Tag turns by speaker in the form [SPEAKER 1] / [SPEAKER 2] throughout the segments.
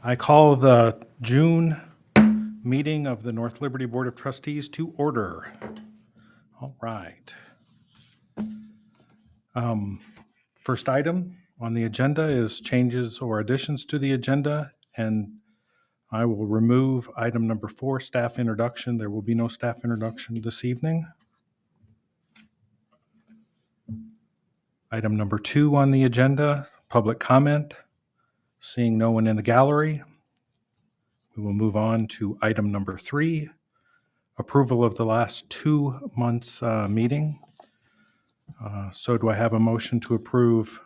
[SPEAKER 1] I call the June meeting of the North Liberty Board of Trustees to order. All right. First item on the agenda is changes or additions to the agenda, and I will remove item number 4, staff introduction. There will be no staff introduction this evening. Item number 2 on the agenda, public comment. Seeing no one in the gallery, we will move on to item number 3, approval of the last 2 months' meeting. So do I have a motion to approve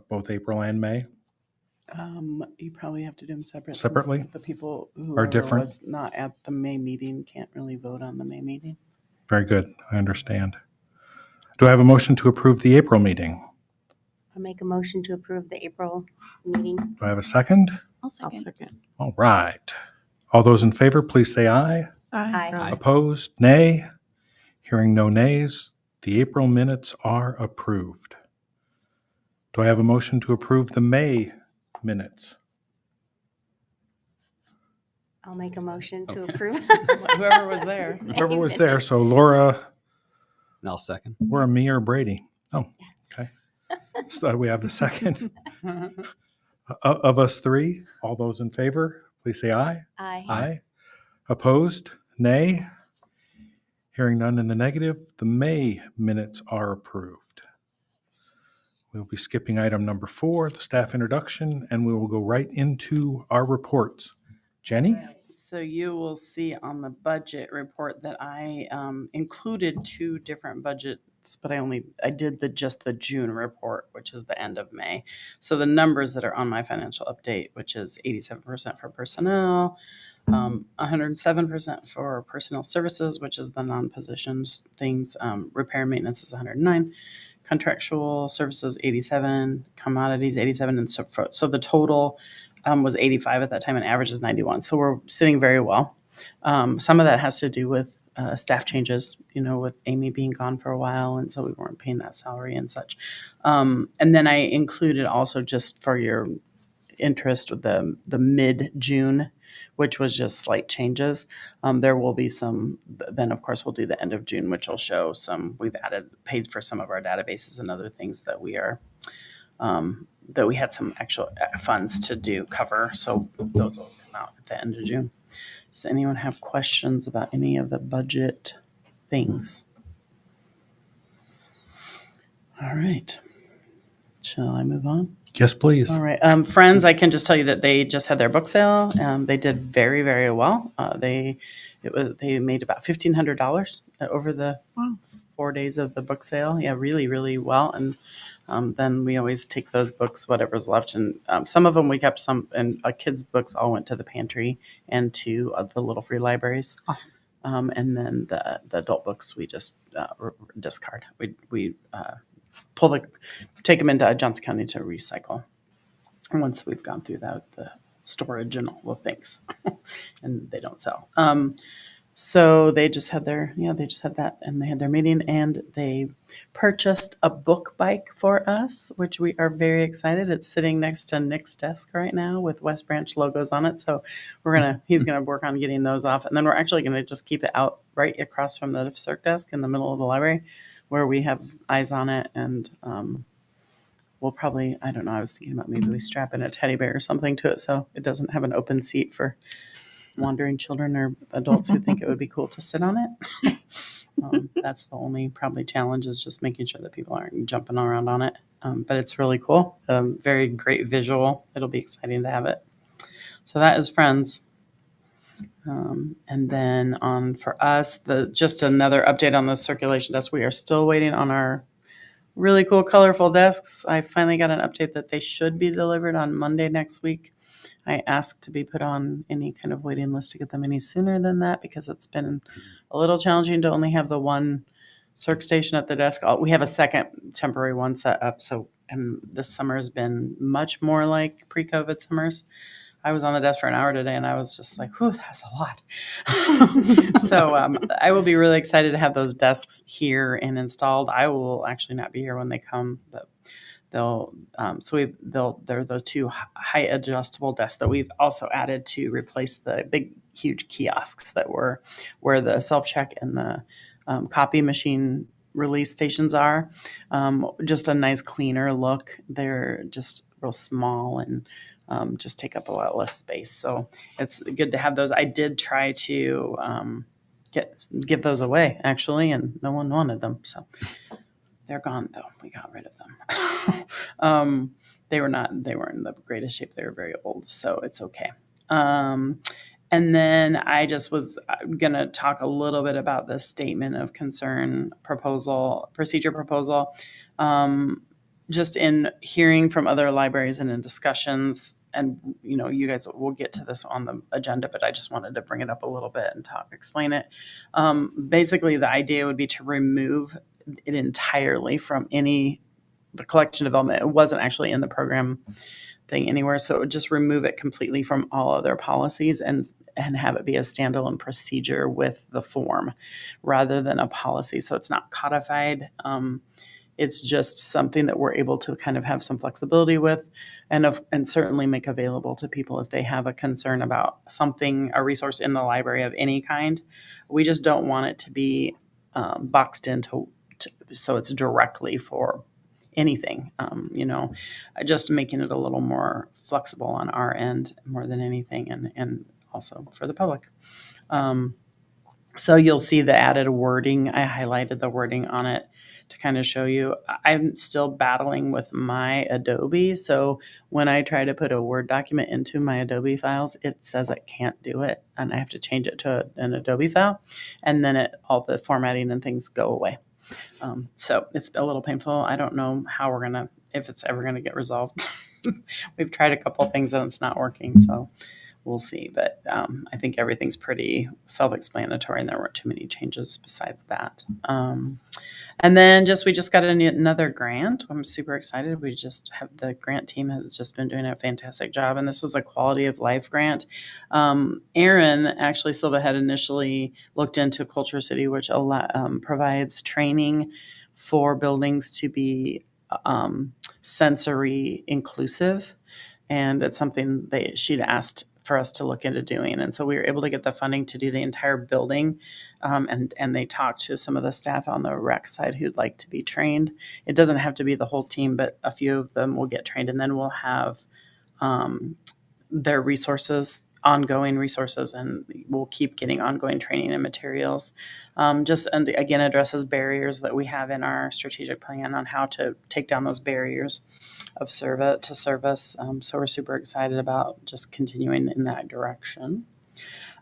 [SPEAKER 1] both April and May?
[SPEAKER 2] You probably have to do them separate.
[SPEAKER 1] Separately?
[SPEAKER 2] Since the people who
[SPEAKER 1] Are different?
[SPEAKER 2] was not at the May meeting can't really vote on the May meeting.
[SPEAKER 1] Very good. I understand. Do I have a motion to approve the April meeting?
[SPEAKER 3] I'll make a motion to approve the April meeting.
[SPEAKER 1] Do I have a second?
[SPEAKER 4] I'll second.
[SPEAKER 1] All right. All those in favor, please say aye.
[SPEAKER 3] Aye.
[SPEAKER 1] Opposed? Nay. Hearing no nays, the April minutes are approved. Do I have a motion to approve the May minutes?
[SPEAKER 3] I'll make a motion to
[SPEAKER 1] Okay.
[SPEAKER 3] approve.
[SPEAKER 2] Whoever was there.
[SPEAKER 1] Whoever was there. So Laura,
[SPEAKER 5] And I'll second.
[SPEAKER 1] Laura, me, or Brady? Oh, okay. So we have the second of us three. All those in favor, please say aye.
[SPEAKER 3] Aye.
[SPEAKER 1] Aye. Opposed? Nay. Hearing none in the negative, the May minutes are approved. We'll be skipping item number 4, the staff introduction, and we will go right into our reports. Jenny?
[SPEAKER 2] So you will see on the budget report that I included 2 different budgets, but I did just the June report, which is the end of May. So the numbers that are on my financial update, which is 87% for personnel, 107% for personnel services, which is the non-positions things, repair and maintenance is 109, contractual services 87, commodities 87, and so the total was 85 at that time, and average is 91. So we're sitting very well. Some of that has to do with staff changes, with Amy being gone for a while, and so we weren't paying that salary and such. And then I included also, just for your interest, the mid-June, which was just slight changes. There will be some, then of course we'll do the end of June, which will show we've paid for some of our databases and other things that we had some actual funds to cover. So those will come out at the end of June. Does anyone have questions about any of the budget things? All right. Shall I move on?
[SPEAKER 1] Yes, please.
[SPEAKER 2] All right. Friends, I can just tell you that they just had their book sale. They did very, very well. They made about $1,500 over the 4 days of the book sale. Yeah, really, really well. And then we always take those books, whatever's left, and some of them we kept. Some, and kids' books all went to the pantry and to the little free libraries.
[SPEAKER 4] Awesome.
[SPEAKER 2] And then the adult books we just discard. We take them into Johnson County to recycle once we've gone through the storage and all the things, and they don't sell. So they just had that, and they had their meeting, and they purchased a book bike for us, which we are very excited. It's sitting next to Nick's desk right now with West Branch logos on it. So he's gonna work on getting those off, and then we're actually gonna just keep it out right across from the circ desk in the middle of the library, where we have eyes on it, and we'll probably, I don't know, I was thinking about maybe we strap in a teddy bear or something to it so it doesn't have an open seat for wandering children or adults who think it would be cool to sit on it. That's the only probably challenge, is just making sure that people aren't jumping around on it. But it's really cool. Very great visual. It'll be exciting to have it. So that is Friends. And then for us, just another update on the circulation desk. We are still waiting on our really cool, colorful desks. I finally got an update that they should be delivered on Monday next week. I asked to be put on any kind of waiting list to get them any sooner than that, because it's been a little challenging to only have the one circ station at the desk. We have a second temporary one set up. So, and this summer has been much more like pre-COVID summers. I was on the desk for an hour today, and I was just like, whew, that was a lot. So I will be really excited to have those desks here and installed. I will actually not be here when they come, but there are those two height adjustable desks that we've also added to replace the big, huge kiosks that were where the self check and the copy machine release stations are. Just a nice, cleaner look. They're just real small and just take up a lot less space. So it's good to have those. I did try to give those away actually, and no one wanted them. So they're gone though. We got rid of them. They weren't in the greatest shape. They were very old, so it's okay. And then I just was going to talk a little bit about the statement of concern procedure proposal. Just in hearing from other libraries and in discussions, and you guys will get to this on the agenda, but I just wanted to bring it up a little bit and explain it. Basically, the idea would be to remove it entirely from the collection development. It wasn't actually in the program thing anywhere, so it would just remove it completely from all other policies and have it be a standalone procedure with the form rather than a policy. So it's not codified. It's just something that we're able to kind of have some flexibility with and certainly make available to people if they have a concern about a resource in the library of any kind. We just don't want it to be boxed into so it's directly for anything, just making it a little more flexible on our end more than anything, and also for the public. So you'll see the added wording. I highlighted the wording on it to kind of show you. I'm still battling with my Adobe. So when I try to put a Word document into my Adobe files, it says I can't do it. And I have to change it to an Adobe file. And then all the formatting and things go away. So it's a little painful. I don't know if it's ever going to get resolved. We've tried a couple things and it's not working. So we'll see. But I think everything's pretty self-explanatory and there weren't too many changes besides that. And then we just got another grant. I'm super excited. The grant team has just been doing a fantastic job. And this was a quality of life grant. Aaron actually Silva had initially looked into Culture City, which provides training for buildings to be sensory inclusive. And it's something she'd asked for us to look into doing. And so we were able to get the funding to do the entire building. And they talked to some of the staff on the rec side who'd like to be trained. It doesn't have to be the whole team, but a few of them will get trained. And then we'll have their ongoing resources, and we'll keep getting ongoing training and materials. And again, addresses barriers that we have in our strategic plan on how to take down those barriers of service. So we're super excited about just continuing in that direction.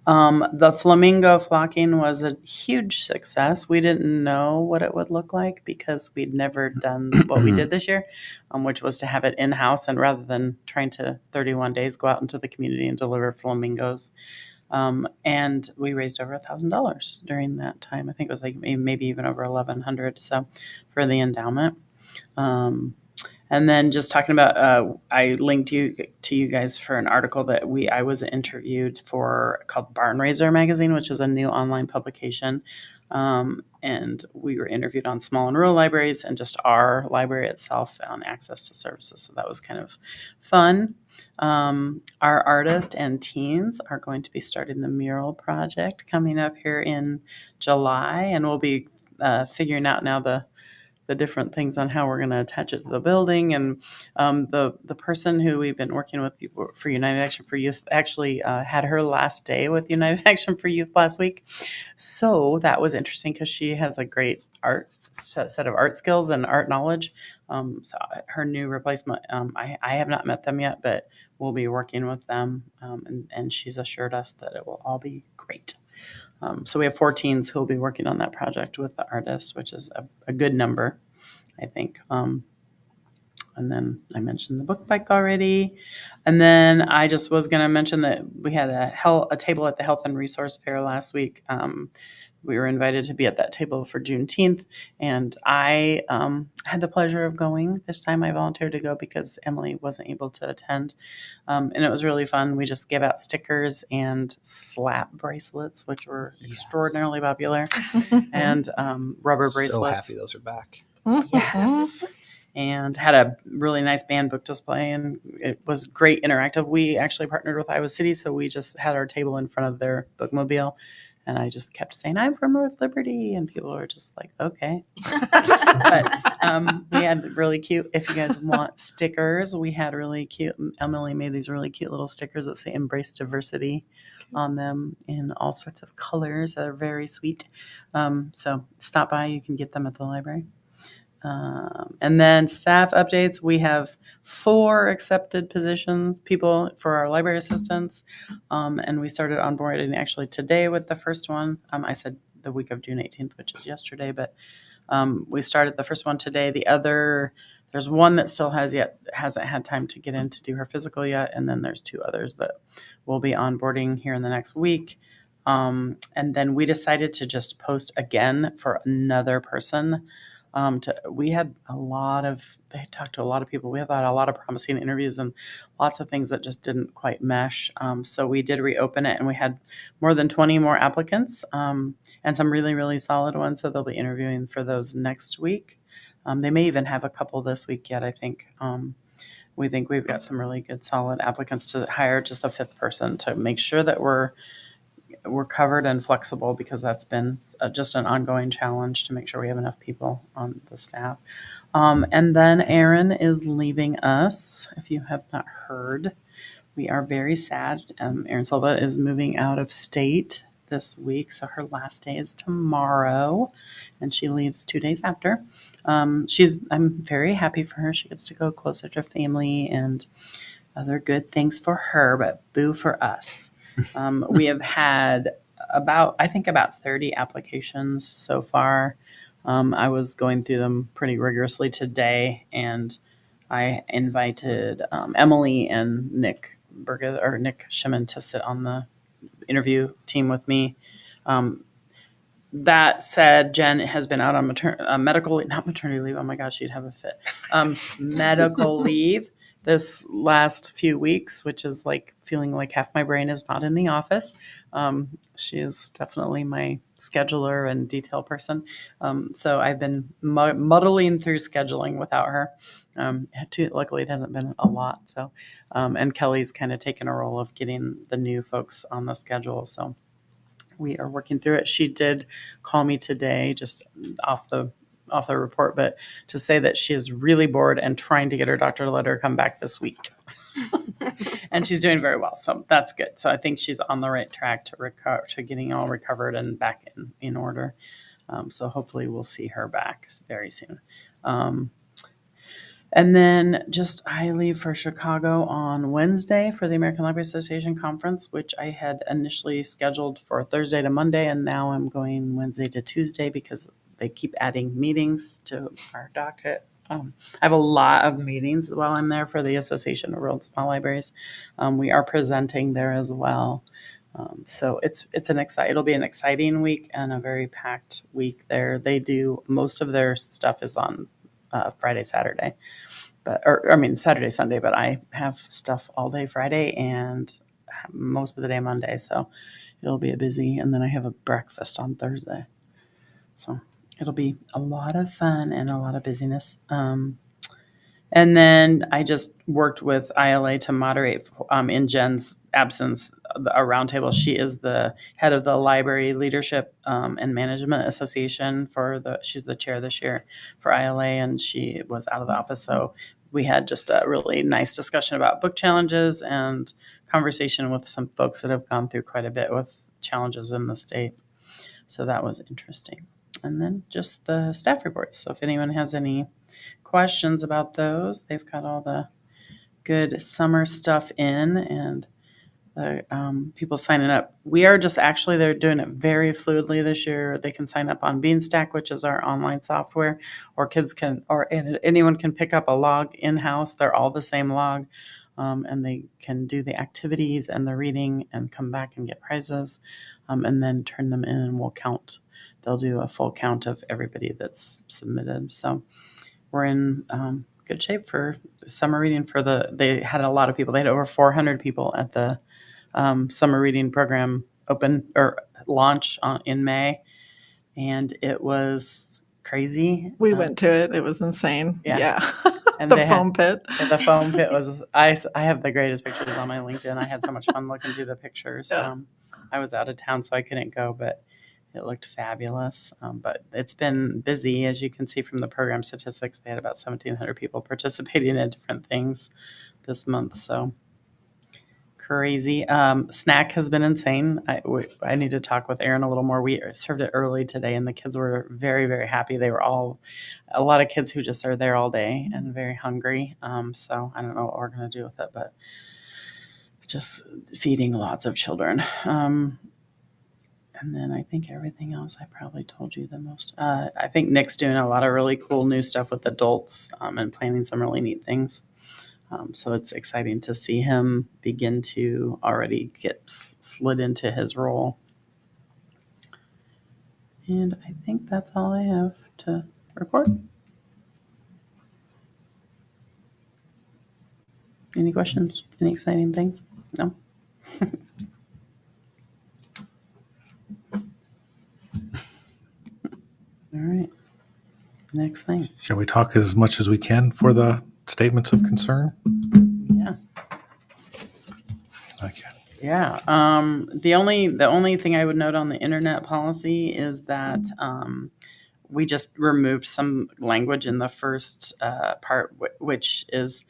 [SPEAKER 2] The flamingo flocking was a huge success. We didn't know what it would look like because we'd never done what we did this year, which was to have it in-house, and rather than trying to 31 days go out into the community and deliver flamingos. And we raised over $1,000 during that time. I think it was like maybe even over $1,100. So for the endowment. And then just talking about, I linked to you guys for an article that I was interviewed for called Barn Raiser Magazine, which is a new online publication. And we were interviewed on small and rural libraries and just our library itself on access to services. So that was kind of fun. Our artists and teens are going to be starting the mural project coming up here in July, and we'll be figuring out now the different things on how we're going to attach it to the building. And the person who we've been working with for United Action for Youth actually had her last day with United Action for Youth last week. So that was interesting because she has a great set of art skills and art knowledge. So her new replacement, I have not met them yet, but we'll be working with them. And she's assured us that it will all be great. So we have 4 teens who will be working on that project with the artists, which is a good number, I think. And then I mentioned the book bike already. And then I just was going to mention that we had a table at the Health and Resource Fair last week. We were invited to be at that table for Juneteenth, and I had the pleasure of going. This time I volunteered to go because Emily wasn't able to attend, and it was really fun. We just gave out stickers and slap bracelets, which were extraordinarily popular, and rubber bracelets.
[SPEAKER 5] So happy those are back.
[SPEAKER 2] Yes. and had a really nice band book display, and it was great interactive. We actually partnered with Iowa City, so we just had our table in front of their bookmobile, and I just kept saying, "I'm from North Liberty," and people were just like, "Okay." But we had really cute, if you guys want stickers, we had really cute, Emily made these really cute little stickers that say "Embrace Diversity" on them in all sorts of colors that are very sweet. So stop by, you can get them at the library. And then staff updates, we have 4 accepted people for our library assistants. And we started onboarding actually today with the first one. I said the week of June 18th, which is yesterday, but we started the first one today. There's one that still hasn't had time to get in to do her physical yet. And then there's 2 others that will be onboarding here in the next week. And then we decided to just post again for another person. They talked to a lot of people. We had a lot of promising interviews and lots of things that just didn't quite mesh. So we did reopen it, and we had more than 20 more applicants, and some really, really solid ones. So they'll be interviewing for those next week. They may even have a couple this week yet, I think. We think we've got some really good, solid applicants to hire just a 5th person to make sure that we're covered and flexible, because that's been just an ongoing challenge to make sure we have enough people on the staff. And then Erin is leaving us. If you have not heard, we are very sad. Erin Silva is moving out of state this week, so her last day is tomorrow, and she leaves 2 days after. I'm very happy for her. She gets to go closer to family and other good things for her, but boo for us. We have had about 30 applications so far. I was going through them pretty rigorously today, and I invited Emily and Nick Shimon to sit on the interview team with me. That said, Jen has been out on not maternity leave. Oh my gosh, she'd have a fit. Medical leave this last few weeks, which is like feeling like half my brain is not in the office. She is definitely my scheduler and detail person. So I've been muddling through scheduling without her. Luckily, it hasn't been a lot. So, and Kelly's kind of taken a role of getting the new folks on the schedule. So we are working through it. She did call me today, just off the report, but to say that she is really bored and trying to get her doctor to let her come back this week. And she's doing very well, so that's good. So I think she's on the right track to getting all recovered and back in order. So hopefully we'll see her back very soon. And then I leave for Chicago on Wednesday for the American Library Association conference, which I had initially scheduled for Thursday to Monday, and now I'm going Wednesday to Tuesday because they keep adding meetings to our docket. I have a lot of meetings while I'm there for the Association of Rural and Small Libraries. We are presenting there as well. So it'll be an exciting week and a very packed week there. They do most of their stuff is on Friday, Saturday, Saturday, Sunday, but I have stuff all day Friday and most of the day Monday. So it'll be busy. And then I have a breakfast on Thursday. So it'll be a lot of fun and a lot of busyness. And then I just worked with ILA to moderate in Jen's absence a roundtable. She is the head of the Library Leadership and Management Association she's the chair this year for ILA, and she was out of the office. So we had just a really nice discussion about book challenges and conversation with some folks that have gone through quite a bit with challenges in the state. So that was interesting. And then just the staff reports. So if anyone has any questions about those, they've got all the good summer stuff in, and people signing up. We are they're doing it very fluidly this year. They can sign up on Beanstack, which is our online software, or anyone can pick up a log in-house. They're all the same log, and they can do the activities and the reading and come back and get prizes, and then turn them in, and we'll count. They'll do a full count of everybody that's submitted. So we're in good shape for summer reading. They had a lot of people. They had over 400 people at the summer reading program open or launch in May, and it was crazy.
[SPEAKER 4] We went to it. It was insane.
[SPEAKER 2] Yeah.
[SPEAKER 4] Yeah.
[SPEAKER 2] And
[SPEAKER 4] The
[SPEAKER 2] they had-
[SPEAKER 4] foam pit.
[SPEAKER 2] Yeah, the foam pit was. I have the greatest pictures on my LinkedIn. I had so much fun looking through the pictures.
[SPEAKER 4] Yeah.
[SPEAKER 2] I was out of town, so I couldn't go, but it looked fabulous. But it's been busy, as you can see from the program statistics. They had about 1,700 people participating in different things this month. So crazy. Snack has been insane. I need to talk with Aaron a little more. We served it early today, and the kids were very, very happy. They were all a lot of kids who just are there all day and very hungry. So I don't know what we're going to do with it, but just feeding lots of children. And then I think everything else I probably told you the most. I think Nick's doing a lot of really cool new stuff with adults and planning some really neat things. So it's exciting to see him begin to already get slid into his role. And I think that's all I have to report. Any questions? Any exciting things? No? All right. Next thing.
[SPEAKER 1] Shall we talk as much as we can for the statements of concern?
[SPEAKER 2] Yeah.
[SPEAKER 1] Okay.
[SPEAKER 2] Yeah. The only thing I would note on the internet policy is that we just removed some language in the first part, which is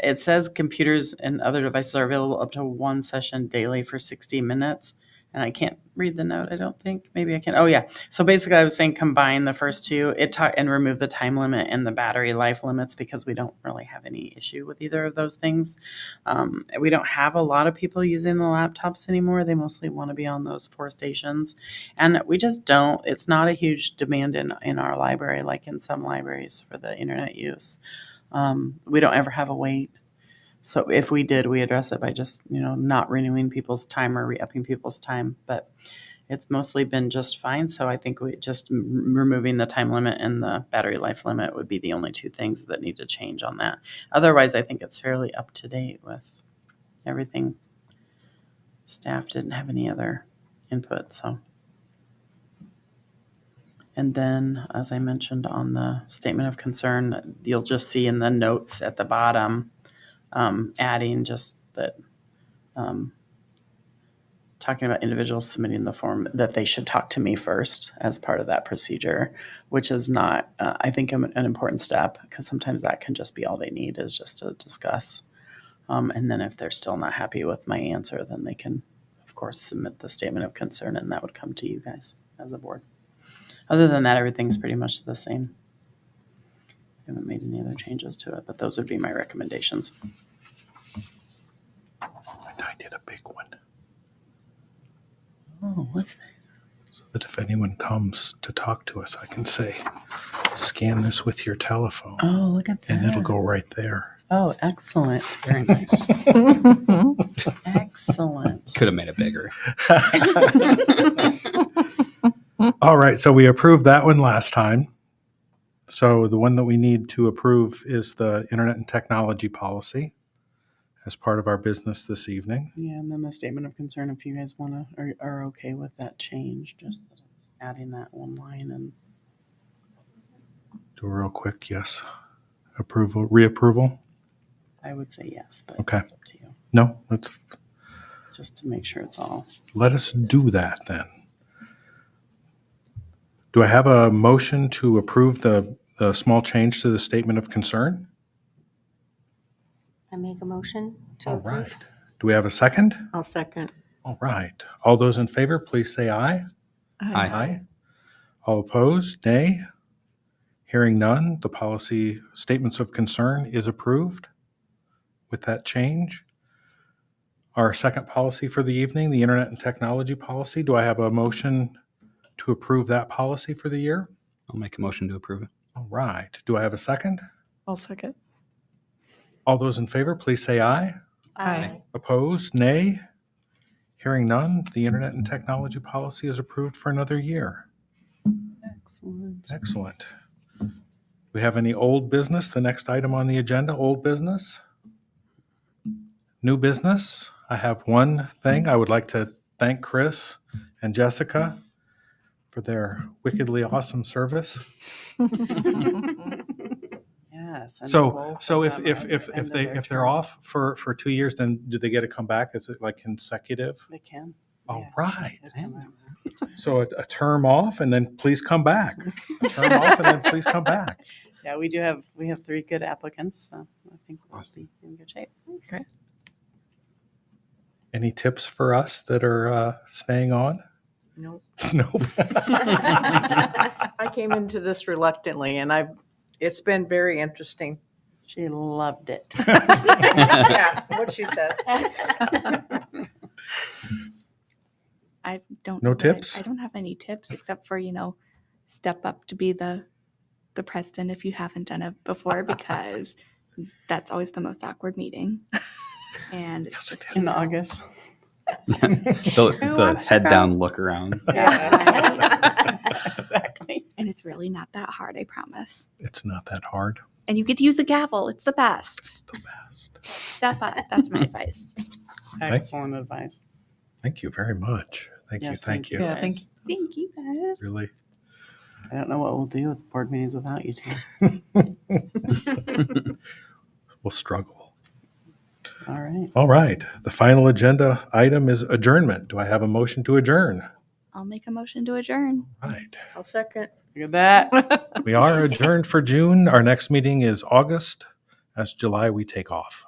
[SPEAKER 2] it says computers and other devices are available up to one session daily for 60 minutes. And I can't read the note, I don't think. Maybe I can. Oh, yeah. So basically, I was saying combine the first two and remove the time limit and the battery life limits because we don't really have any issue with either of those things. We don't have a lot of people using the laptops anymore. They mostly want to be on those 4 stations. And we just don't. It's not a huge demand in our library like in some libraries for the internet use. We don't ever have a wait. So if we did, we address it by just, not renewing people's time or re-upping people's time. But it's mostly been just fine. So I think we just removing the time limit and the battery life limit would be the only 2 things that need to change on that. Otherwise, I think it's fairly up to date with everything. Staff didn't have any other input, so. And then, as I mentioned on the statement of concern, you'll just see in the notes at the bottom, adding just that, talking about individuals submitting the form, that they should talk to me first as part of that procedure, which is not, I think, an important step because sometimes that can just be all they need is just to discuss. And then if they're still not happy with my answer, then they can, of course, submit the statement of concern and that would come to you guys as a board. Other than that, everything's pretty much the same. I haven't made any other changes to it, but those would be my recommendations.
[SPEAKER 1] I did a big one
[SPEAKER 2] Oh, what's that?
[SPEAKER 1] so that if anyone comes to talk to us, I can say, scan this with your telephone
[SPEAKER 2] Oh, look at that.
[SPEAKER 1] and it'll go right there.
[SPEAKER 2] Oh, excellent. Very nice. Excellent.
[SPEAKER 5] Could have made it bigger.
[SPEAKER 1] All right, so we approved that one last time. So the one that we need to approve is the Internet and Technology Policy as part of our business this evening.
[SPEAKER 2] Yeah, and then the statement of concern, if you guys want to, are okay with that change, just that it's adding that one line and
[SPEAKER 1] Do a real quick yes. Approval, reapproval?
[SPEAKER 2] I would say yes, but
[SPEAKER 1] Okay.
[SPEAKER 2] it's up to you.
[SPEAKER 1] No, let's
[SPEAKER 2] Just to make sure it's all.
[SPEAKER 1] let us do that then. Do I have a motion to approve the small change to the statement of concern?
[SPEAKER 3] I make a motion to
[SPEAKER 1] All
[SPEAKER 3] approve.
[SPEAKER 1] right. Do we have a second?
[SPEAKER 4] I'll second.
[SPEAKER 1] All right. All those in favor, please say aye.
[SPEAKER 5] Aye.
[SPEAKER 1] Aye. All opposed, nay. Hearing none, the policy statements of concern is approved with that change. Our second policy for the evening, the Internet and Technology Policy. Do I have a motion to approve that policy for the year?
[SPEAKER 5] I'll make a motion to approve it.
[SPEAKER 1] All right. Do I have a second?
[SPEAKER 4] I'll second.
[SPEAKER 1] All those in favor, please say aye.
[SPEAKER 4] Aye.
[SPEAKER 1] Opposed, nay. Hearing none, the Internet and Technology Policy is approved for another year.
[SPEAKER 2] Excellent.
[SPEAKER 1] Excellent. Do we have any old business? The next item on the agenda, old business? New business? I have one thing. I would like to thank Chris and Jessica for their wickedly awesome service.
[SPEAKER 2] Yes. and
[SPEAKER 1] So,
[SPEAKER 2] both
[SPEAKER 1] so
[SPEAKER 2] of
[SPEAKER 1] if
[SPEAKER 2] them
[SPEAKER 1] if
[SPEAKER 2] are at
[SPEAKER 1] if
[SPEAKER 2] the
[SPEAKER 1] if
[SPEAKER 2] end of
[SPEAKER 1] they
[SPEAKER 2] their
[SPEAKER 1] if they're
[SPEAKER 2] terms.
[SPEAKER 1] off for 2 years, then do they get to come back? Is it like consecutive?
[SPEAKER 2] They can.
[SPEAKER 1] All
[SPEAKER 2] Yeah,
[SPEAKER 1] right.
[SPEAKER 2] they can.
[SPEAKER 1] So a term off and then please come back. A term off and then please come back.
[SPEAKER 2] Yeah, we have 3 good applicants, so I think we'll
[SPEAKER 5] Awesome.
[SPEAKER 2] be in good shape.
[SPEAKER 4] Okay.
[SPEAKER 1] Any tips for us that are staying on?
[SPEAKER 4] Nope.
[SPEAKER 1] Nope.
[SPEAKER 4] I came into this reluctantly, and it's been very interesting.
[SPEAKER 2] She loved it.
[SPEAKER 4] Yeah, what she said.
[SPEAKER 6] I don't
[SPEAKER 1] No
[SPEAKER 6] know that
[SPEAKER 1] tips?
[SPEAKER 6] I don't have any tips except for, step up to be the president if you haven't done it before, because that's always the most awkward meeting. And
[SPEAKER 1] Yes, it
[SPEAKER 2] In August.
[SPEAKER 5] The head down look around.
[SPEAKER 2] Exactly.
[SPEAKER 6] and it's really not that hard, I promise.
[SPEAKER 1] It's not that hard.
[SPEAKER 6] And you get to use a gavel. It's the best.
[SPEAKER 1] It's the best.
[SPEAKER 6] Step up. That's my advice.
[SPEAKER 2] Excellent advice.
[SPEAKER 1] Thank you very much. Thank you.
[SPEAKER 2] Yes,
[SPEAKER 1] Thank you.
[SPEAKER 4] Yeah,
[SPEAKER 2] guys.
[SPEAKER 4] thank you.
[SPEAKER 6] Thank you guys.
[SPEAKER 1] Really.
[SPEAKER 2] I don't know what we'll do with board meetings without you two.
[SPEAKER 1] We'll struggle.
[SPEAKER 2] All right.
[SPEAKER 1] All right. The final agenda item is adjournment. Do I have a motion to adjourn?
[SPEAKER 6] I'll make a motion to adjourn.
[SPEAKER 1] Right.
[SPEAKER 4] I'll second.
[SPEAKER 2] Look at that.
[SPEAKER 1] We are adjourned for June. Our next meeting is August. As July, we take off.